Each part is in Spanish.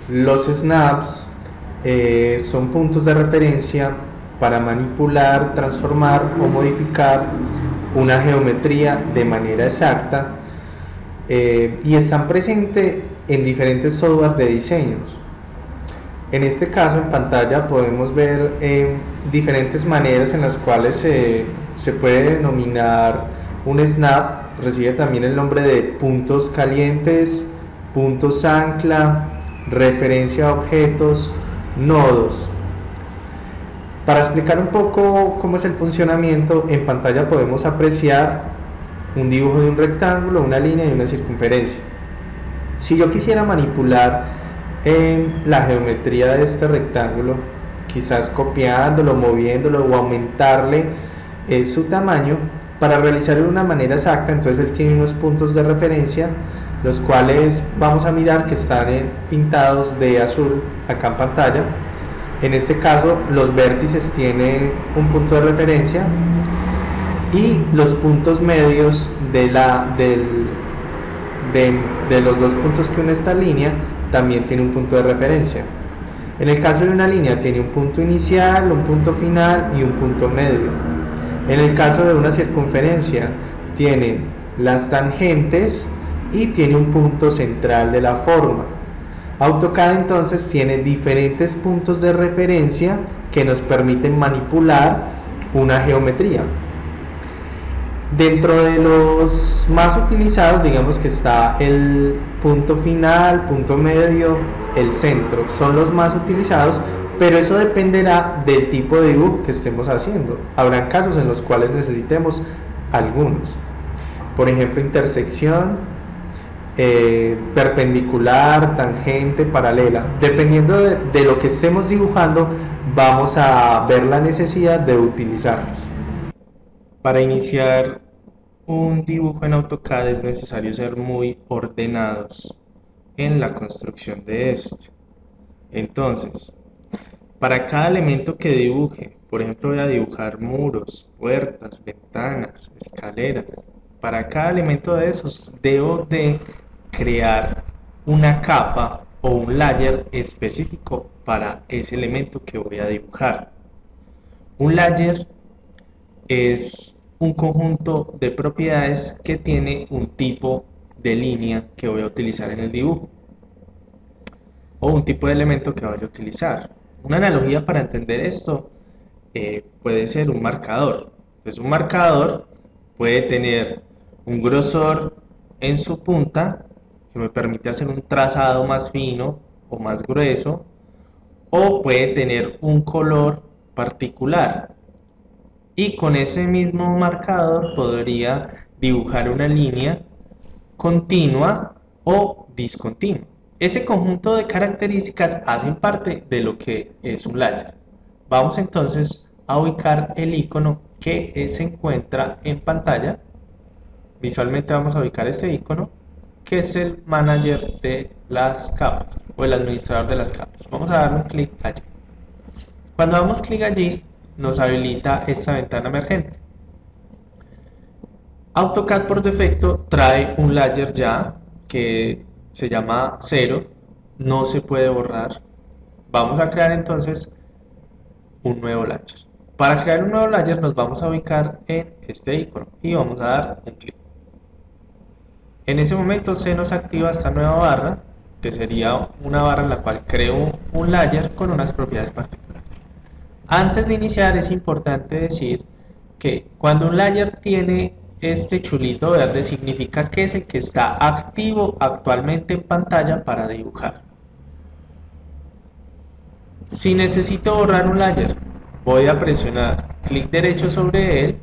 Los snaps son puntos de referencia para manipular, transformar o modificar una geometría de manera exacta y están presentes en diferentes software de diseños. En este caso, en pantalla podemos ver diferentes maneras en las cuales se puede denominar un snap. Recibe también el nombre de puntos calientes, puntos ancla, referencia a objetos, nodos. Para explicar un poco cómo es el funcionamiento, en pantalla podemos apreciar un dibujo de un rectángulo, una línea y una circunferencia. Si yo quisiera manipular la geometría de este rectángulo, quizás copiándolo, moviéndolo o aumentarle su tamaño para realizarlo de una manera exacta, entonces él tiene unos puntos de referencia, los cuales vamos a mirar que están pintados de azul acá en pantalla. En este caso los vértices tienen un punto de referencia y los puntos medios de los dos puntos que une esta línea también tiene un punto de referencia. En el caso de una línea tiene un punto inicial, un punto final y un punto medio. En el caso de una circunferencia tiene las tangentes y tiene un punto central de la forma. AutoCAD entonces tiene diferentes puntos de referencia que nos permiten manipular una geometría. Dentro de los más utilizados, digamos que está el punto final, punto medio, el centro, son los más utilizados, pero eso dependerá del tipo de dibujo que estemos haciendo. Habrán casos en los cuales necesitemos algunos, por ejemplo intersección, perpendicular, tangente, paralela. Dependiendo de lo que estemos dibujando, vamos a ver la necesidad de utilizarlos. Para iniciar un dibujo en AutoCAD es necesario ser muy ordenados en la construcción de este. Entonces, para cada elemento que dibuje, por ejemplo voy a dibujar muros, puertas, ventanas, escaleras. Para cada elemento de esos debo de crear una capa o un layer específico para ese elemento que voy a dibujar. Un layer es un conjunto de propiedades que tiene un tipo de línea que voy a utilizar en el dibujo o un tipo de elemento que vaya a utilizar. Una analogía para entender esto puede ser un marcador. Entonces un marcador puede tener un grosor en su punta que me permite hacer un trazado más fino o más grueso, o puede tener un color particular. Y con ese mismo marcador podría dibujar una línea continua o discontinua. Ese conjunto de características hacen parte de lo que es un layer. Vamos entonces a ubicar el icono que se encuentra en pantalla. Visualmente vamos a ubicar este icono que es el manager de las capas o el administrador de las capas. Vamos a darle un clic allí. Cuando damos clic allí nos habilita esta ventana emergente. AutoCAD por defecto trae un layer ya que se llama 0, no se puede borrar. Vamos a crear entonces un nuevo layer. Para crear un nuevo layer nos vamos a ubicar en este icono y vamos a dar un clic. En ese momento se nos activa esta nueva barra, que sería una barra en la cual creo un layer con unas propiedades particulares. Antes de iniciar es importante decir que cuando un layer tiene este chulito verde significa que es el que está activo actualmente en pantalla para dibujar. Si necesito borrar un layer, voy a presionar clic derecho sobre él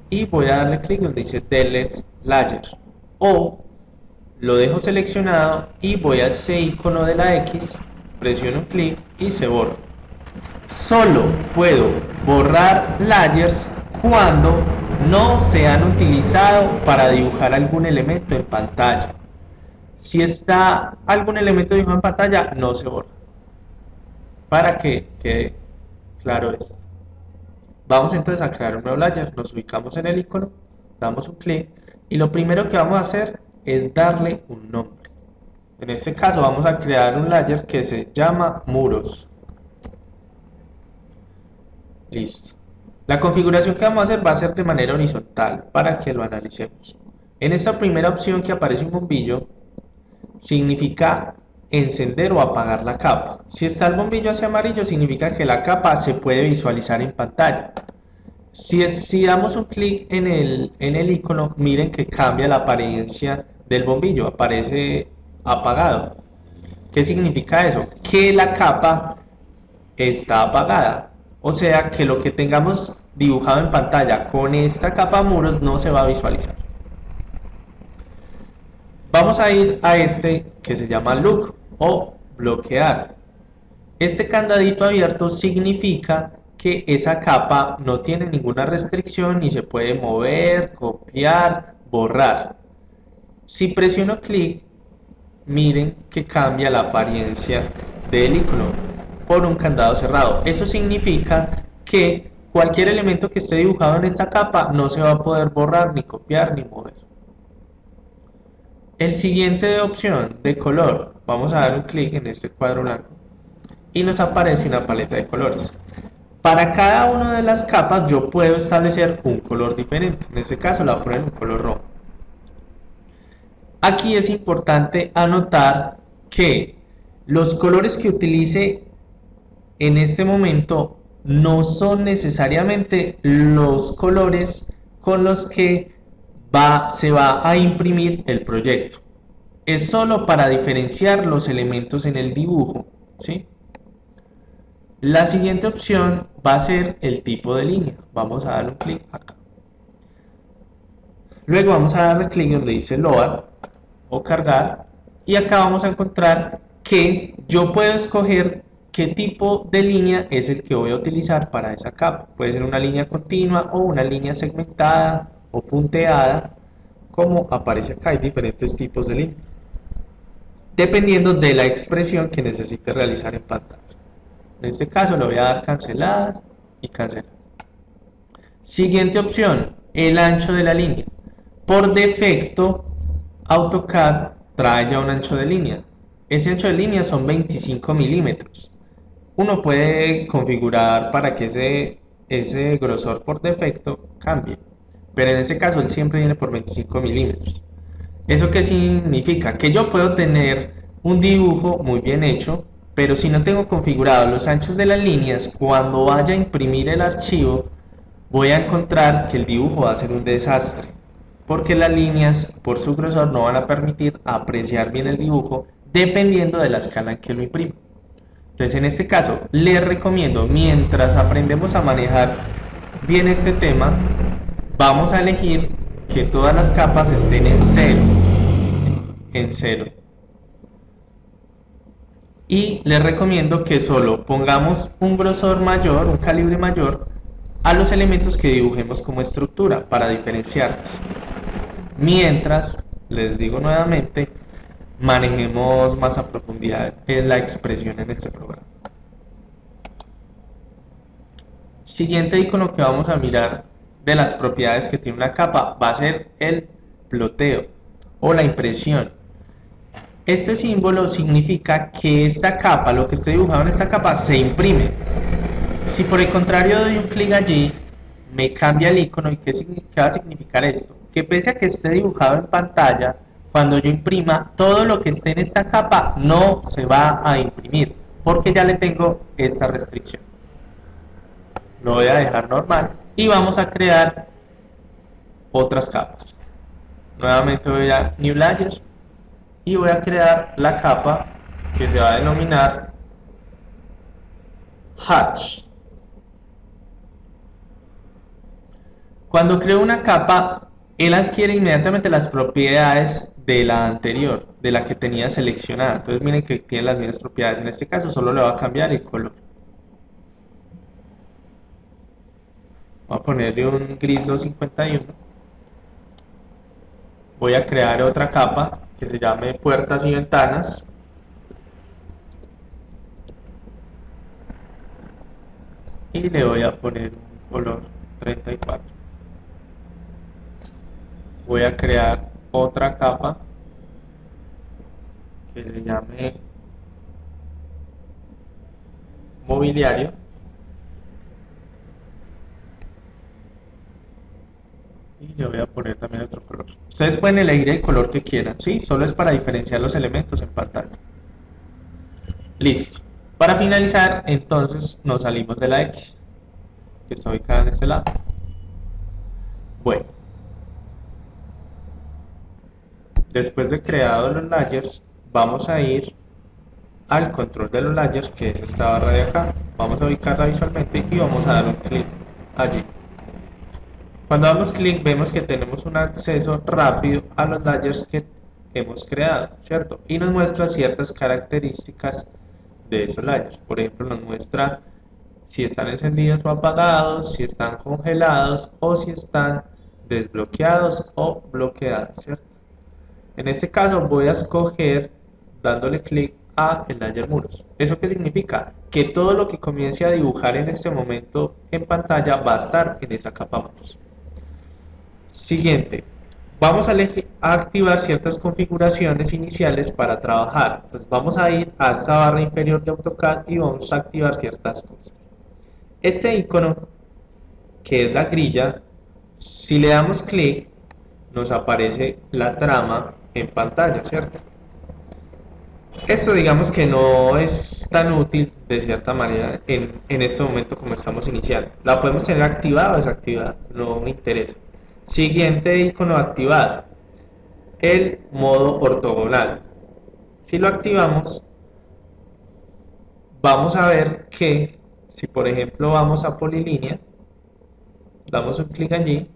y voy a darle clic donde dice Delete Layer, o lo dejo seleccionado y voy a ese icono de la X, presiono un clic y se borra. Solo puedo borrar layers cuando no se han utilizado para dibujar algún elemento en pantalla. Si está algún elemento dibujado en pantalla, no se borra. Para que quede claro esto. Vamos entonces a crear un nuevo layer, nos ubicamos en el icono, damos un clic y lo primero que vamos a hacer es darle un nombre. En este caso vamos a crear un layer que se llama muros. Listo. La configuración que vamos a hacer va a ser de manera horizontal para que lo analicemos. En esta primera opción que aparece un bombillo, significa encender o apagar la capa. Si está el bombillo hacia amarillo, significa que la capa se puede visualizar en pantalla. Si damos un clic en el icono, miren que cambia la apariencia del bombillo, aparece apagado. ¿Qué significa eso? Que la capa está apagada. O sea que lo que tengamos dibujado en pantalla con esta capa muros no se va a visualizar. Vamos a ir a este que se llama look o bloquear. Este candadito abierto significa que esa capa no tiene ninguna restricción ni se puede mover, copiar, borrar. Si presiono clic, miren que cambia la apariencia del icono por un candado cerrado. Eso significa que cualquier elemento que esté dibujado en esta capa no se va a poder borrar, ni copiar, ni mover. El siguiente opción de color, vamos a dar un clic en este cuadro blanco y nos aparece una paleta de colores. Para cada una de las capas yo puedo establecer un color diferente. En este caso la voy a poner un color rojo. Aquí es importante anotar que los colores que utilice en este momento no son necesariamente los colores con los que se va a imprimir el proyecto. Es solo para diferenciar los elementos en el dibujo, ¿sí? La siguiente opción va a ser el tipo de línea. Vamos a darle un clic acá. Luego vamos a darle clic donde dice load o cargar y acá vamos a encontrar que yo puedo escoger qué tipo de línea es el que voy a utilizar para esa capa. Puede ser una línea continua o una línea segmentada o punteada, como aparece acá. Hay diferentes tipos de líneas dependiendo de la expresión que necesite realizar en pantalla. En este caso le voy a dar cancelar y cancelar. Siguiente opción, el ancho de la línea. Por defecto AutoCAD trae ya un ancho de línea. Ese ancho de línea son 25 milímetros. Uno puede configurar para que ese grosor por defecto cambie, pero en este caso él siempre viene por 25 milímetros. ¿Eso qué significa? Que yo puedo tener un dibujo muy bien hecho, pero si no tengo configurados los anchos de las líneas, cuando vaya a imprimir el archivo, voy a encontrar que el dibujo va a ser un desastre, porque las líneas por su grosor no van a permitir apreciar bien el dibujo dependiendo de la escala en que lo imprimo. Entonces en este caso les recomiendo, mientras aprendemos a manejar bien este tema, vamos a elegir que todas las capas estén en cero. Y les recomiendo que solo pongamos un grosor mayor, un calibre mayor a los elementos que dibujemos como estructura para diferenciarlos. Mientras, les digo nuevamente, manejemos más a profundidad en la expresión en este programa. Siguiente icono que vamos a mirar de las propiedades que tiene una capa va a ser el ploteo o la impresión. Este símbolo significa que esta capa, lo que esté dibujado en esta capa, se imprime. Si por el contrario doy un clic allí, me cambia el icono. ¿Y qué va a significar esto? Que pese a que esté dibujado en pantalla, cuando yo imprima, todo lo que esté en esta capa no se va a imprimir, porque ya le tengo esta restricción. Lo voy a dejar normal y vamos a crear otras capas. Nuevamente voy a New Layer y voy a crear la capa que se va a denominar Hatch. Cuando creo una capa, él adquiere inmediatamente las propiedades de la anterior, de la que tenía seleccionada. Entonces miren que tiene las mismas propiedades. En este caso solo le va a cambiar el color. Voy a ponerle un gris 251. Voy a crear otra capa que se llame puertas y ventanas. Y le voy a poner un color 34. Voy a crear otra capa que se llame mobiliario. Y le voy a poner también otro color. Ustedes pueden elegir el color que quieran, ¿sí? Solo es para diferenciar los elementos en pantalla. Listo. Para finalizar, entonces nos salimos de la X, que está ubicada en este lado. Bueno. Después de creado los layers, vamos a ir al control de los layers, que es esta barra de acá. Vamos a ubicarla visualmente y vamos a dar un clic allí. Cuando damos clic vemos que tenemos un acceso rápido a los layers que hemos creado, ¿cierto? Y nos muestra ciertas características de esos layers. Por ejemplo, nos muestra si están encendidos o apagados, si están congelados o si están desbloqueados o bloqueados, ¿cierto? En este caso voy a escoger dándole clic a el layer muros. ¿Eso qué significa? Que todo lo que comience a dibujar en este momento en pantalla va a estar en esa capa muros. Siguiente, vamos a activar ciertas configuraciones iniciales para trabajar. Entonces vamos a ir a esta barra inferior de AutoCAD y vamos a activar ciertas cosas. Este icono, que es la grilla, si le damos clic nos aparece la trama en pantalla, ¿cierto? Esto digamos que no es tan útil de cierta manera en este momento como estamos iniciando. La podemos tener activada o desactivada, no me interesa. Siguiente icono activado, el modo ortogonal. Si lo activamos, vamos a ver que si por ejemplo vamos a polilínea, damos un clic allí,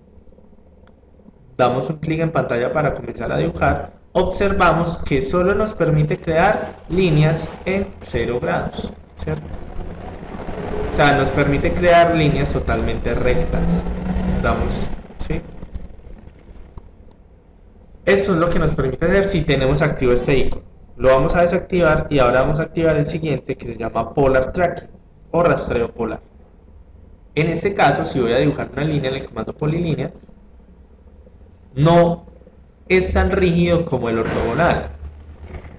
damos un clic en pantalla para comenzar a dibujar, observamos que solo nos permite crear líneas en 0 grados, ¿cierto? O sea, nos permite crear líneas totalmente rectas. Damos, ¿sí? Eso es lo que nos permite hacer si tenemos activo este icono. Lo vamos a desactivar y ahora vamos a activar el siguiente, que se llama Polar Tracking o rastreo polar. En este caso, si voy a dibujar una línea en el comando polilínea, no es tan rígido como el ortogonal,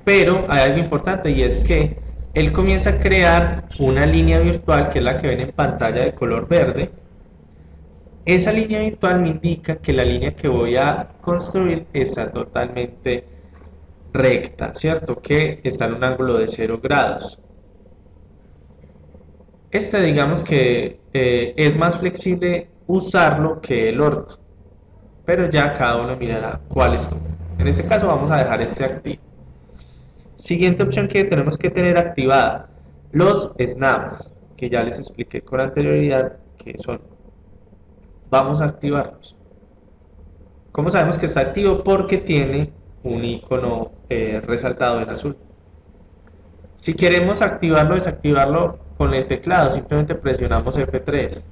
pero hay algo importante y es que él comienza a crear una línea virtual, que es la que ven en pantalla de color verde. Esa línea virtual me indica que la línea que voy a construir está totalmente recta, ¿cierto? Que está en un ángulo de 0 grados. Digamos que es más flexible usarlo que el orto, pero ya cada uno mirará cuál es. En este caso vamos a dejar este activo. Siguiente opción que tenemos que tener activada, los snaps, que ya les expliqué con anterioridad que son. Vamos a activarlos. ¿Cómo sabemos que está activo? Porque tiene un icono resaltado en azul. Si queremos activarlo o desactivarlo con el teclado, simplemente presionamos F3.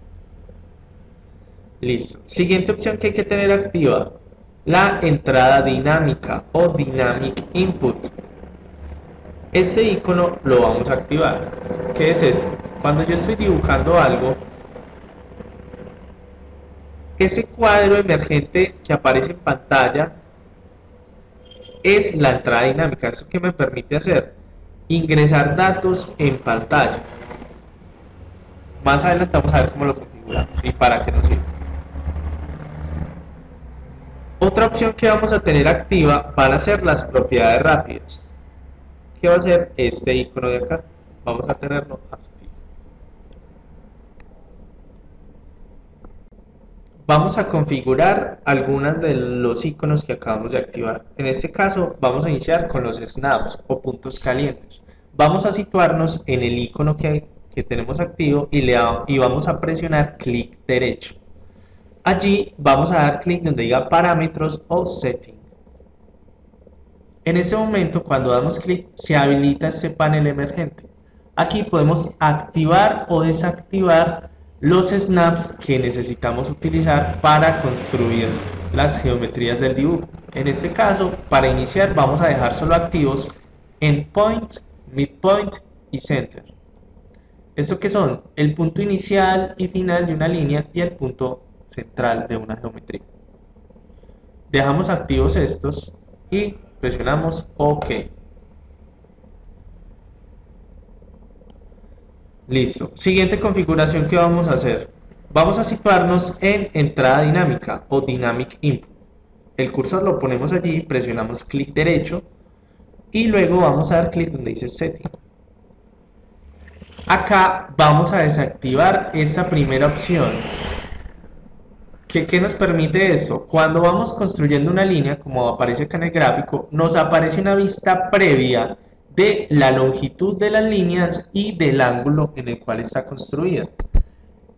Listo. Siguiente opción que hay que tener activa, la entrada dinámica o Dynamic Input. Este icono lo vamos a activar. ¿Qué es esto? Cuando yo estoy dibujando algo, ese cuadro emergente que aparece en pantalla es la entrada dinámica. ¿Eso qué me permite hacer? Ingresar datos en pantalla. Más adelante vamos a ver cómo lo configuramos y para qué nos sirve. Otra opción que vamos a tener activa van a ser las propiedades rápidas. ¿Qué va a ser este icono de acá? Vamos a tenerlo activo. Vamos a configurar algunas de los iconos que acabamos de activar. En este caso vamos a iniciar con los snaps o puntos calientes. Vamos a situarnos en el icono que tenemos activo y vamos a presionar clic derecho. Allí vamos a dar clic donde diga parámetros o setting. En este momento, cuando damos clic, se habilita este panel emergente. Aquí podemos activar o desactivar los snaps que necesitamos utilizar para construir las geometrías del dibujo. En este caso, para iniciar vamos a dejar solo activos endpoint, midpoint y center. ¿Esto qué son? El punto inicial y final de una línea y el punto central de una geometría. Dejamos activos estos y presionamos OK. Listo. Siguiente configuración que vamos a hacer. Vamos a situarnos en entrada dinámica o Dynamic Input. El cursor lo ponemos allí, presionamos clic derecho y luego vamos a dar clic donde dice Setting. Acá vamos a desactivar esta primera opción. ¿Qué nos permite esto? Cuando vamos construyendo una línea, como aparece acá en el gráfico, nos aparece una vista previa de la longitud de las líneas y del ángulo en el cual está construida.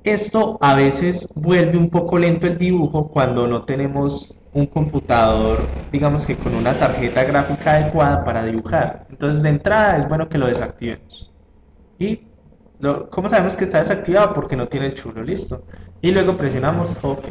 Esto a veces vuelve un poco lento el dibujo cuando no tenemos un computador, digamos que con una tarjeta gráfica adecuada para dibujar. Entonces de entrada es bueno que lo desactivemos. ¿Y cómo sabemos que está desactivado? Porque no tiene el chulo, listo. Y luego presionamos OK.